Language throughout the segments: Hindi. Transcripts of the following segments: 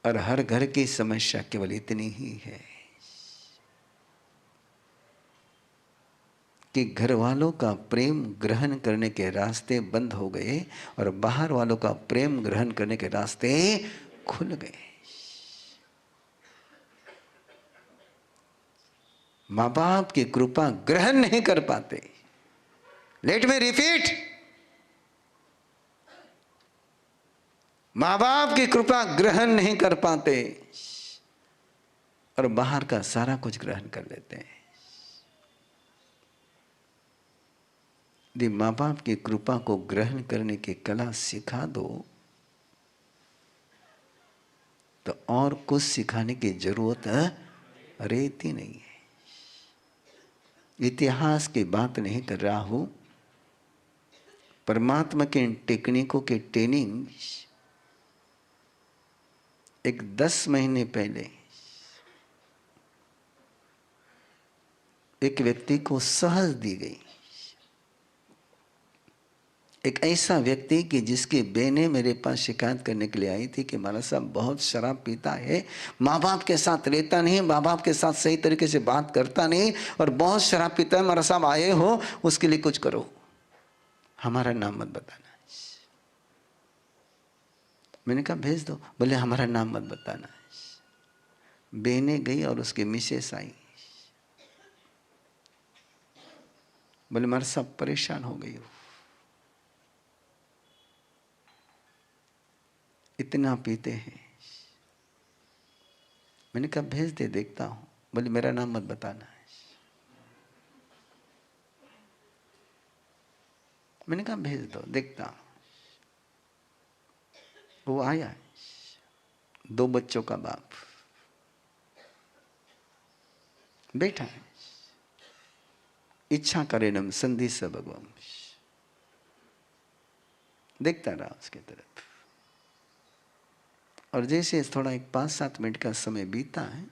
और हर घर की समस्या केवल इतनी ही है कि घर वालों का प्रेम ग्रहण करने के रास्ते बंद हो गए और बाहर वालों का प्रेम ग्रहण करने के रास्ते खुल गए। मां बाप की कृपा ग्रहण नहीं कर पाते। लेट मी रिपीट, मां बाप की कृपा ग्रहण नहीं कर पाते और बाहर का सारा कुछ ग्रहण कर लेते हैं। यदि मां बाप की कृपा को ग्रहण करने की कला सिखा दो तो और कुछ सिखाने की जरूरत रहती नहीं है। इतिहास की बात नहीं कर रहा हूं, परमात्मा के इन टेक्निकों के ट्रेनिंग एक 10 महीने पहले एक व्यक्ति को सहज दी गई। एक ऐसा व्यक्ति कि जिसकी बहनें मेरे पास शिकायत करने के लिए आई थी कि महाराज साहब बहुत शराब पीता है, माँ बाप के साथ रहता नहीं, माँ बाप के साथ सही तरीके से बात करता नहीं और बहुत शराब पीता है। महाराज साहब आए हो, उसके लिए कुछ करो, हमारा नाम मत बताना। मैंने कहा भेज दो। बोले हमारा नाम मत बताना। बहनें गई और उसकी मिसेस आई। बोले महाराज साहब परेशान हो गई हो, इतना पीते हैं। मैंने कहा भेज दे, देखता हूं। बोले मेरा नाम मत बताना। मैंने कहा भेज दो, देखता हूं। वो आया, 2 बच्चों का बाप बैठा है। इच्छा करेनम संधि स भगवम, देखता रहा उसकी तरफ। और जैसे थोड़ा एक 5-7 मिनट का समय बीता है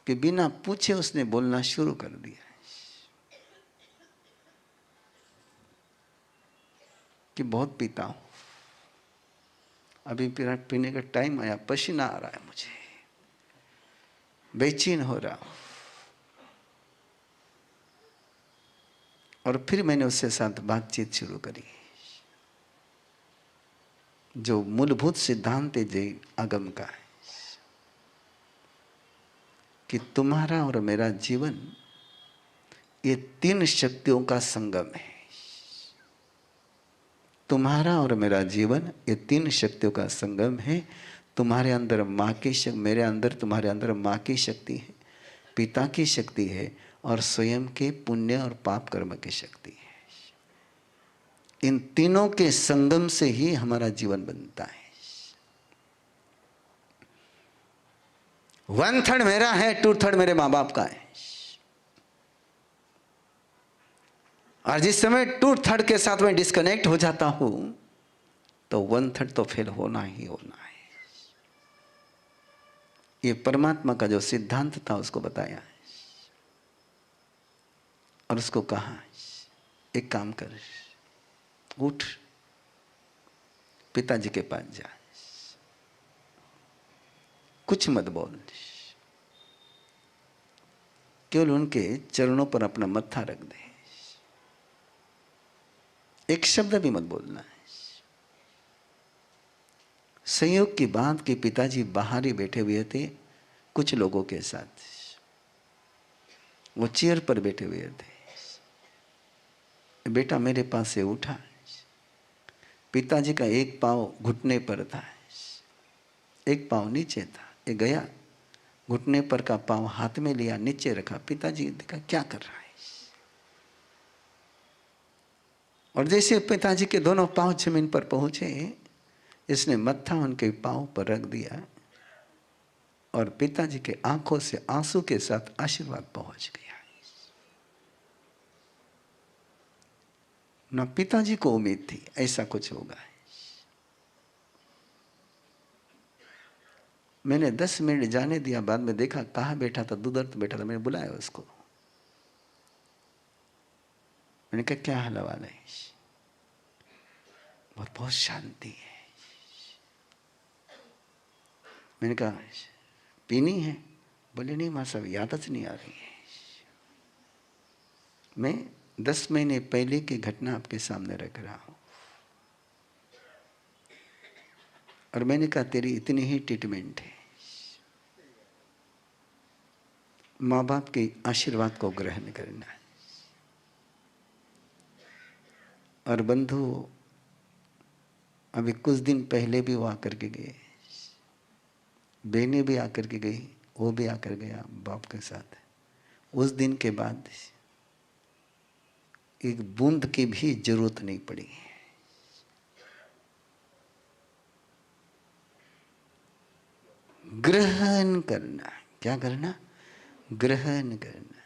कि बिना पूछे उसने बोलना शुरू कर दिया कि बहुत पीता हूं, अभी पीने का टाइम आया, पसीना आ रहा है, मुझे बेचैन हो रहा हूं। और फिर मैंने उसके साथ बातचीत शुरू करी। जो मूलभूत सिद्धांत है जय आगम का है कि तुम्हारा और मेरा जीवन ये 3 शक्तियों का संगम है। तुम्हारा और मेरा जीवन ये 3 शक्तियों का संगम है। तुम्हारे अंदर माँ की शक्ति, मेरे अंदर, तुम्हारे अंदर माँ की शक्ति है, पिता की शक्ति है और स्वयं के पुण्य और पाप कर्म की शक्ति है। इन तीनों के संगम से ही हमारा जीवन बनता है। 1/3 मेरा है, 2/3 मेरे माँ बाप का है। और जिस समय 2/3 के साथ में डिस्कनेक्ट हो जाता हूं तो 1/3 तो फेल होना ही होना है। ये परमात्मा का जो सिद्धांत था उसको बताया है और उसको कहा एक काम कर, उठ पिताजी के पास जा, कुछ मत बोल, केवल उनके चरणों पर अपना मत्था रख दे, एक शब्द भी मत बोलना है। संयोग की बात कि पिताजी बाहर ही बैठे हुए थे कुछ लोगों के साथ, वो चेयर पर बैठे हुए थे। बेटा मेरे पास से उठा, पिताजी का एक पांव घुटने पर था, एक पांव नीचे था। ये गया, घुटने पर का पांव हाथ में लिया, नीचे रखा। पिताजी देखा क्या कर रहा है, और जैसे पिताजी के दोनों पांव जमीन पर पहुंचे, इसने मत्था उनके पांव पर रख दिया और पिताजी के आंखों से आंसू के साथ आशीर्वाद पहुंच गया। ना पिताजी को उम्मीद थी ऐसा कुछ होगा। मैंने 10 मिनट जाने दिया, बाद में देखा कहाँ बैठा था, दूर तो बैठा था। मैंने बुलाया उसको, मैंने कहा क्या हाल है? बहुत बहुत शांति है। मैंने कहा पीनी है? बोले नहीं मां साहब, यादच नहीं आ रही है। मैं 10 महीने पहले की घटना आपके सामने रख रहा हूं। और मैंने कहा तेरी इतनी ही ट्रीटमेंट है, माँ बाप के आशीर्वाद को ग्रहण करना है। और बंधु अभी कुछ दिन पहले भी वो आकर के गए, बहनें भी आकर के गई, वो भी आकर गया बाप के साथ। उस दिन के बाद एक बूंद की भी जरूरत नहीं पड़ी। ग्रहण करना, क्या करना? ग्रहण करना।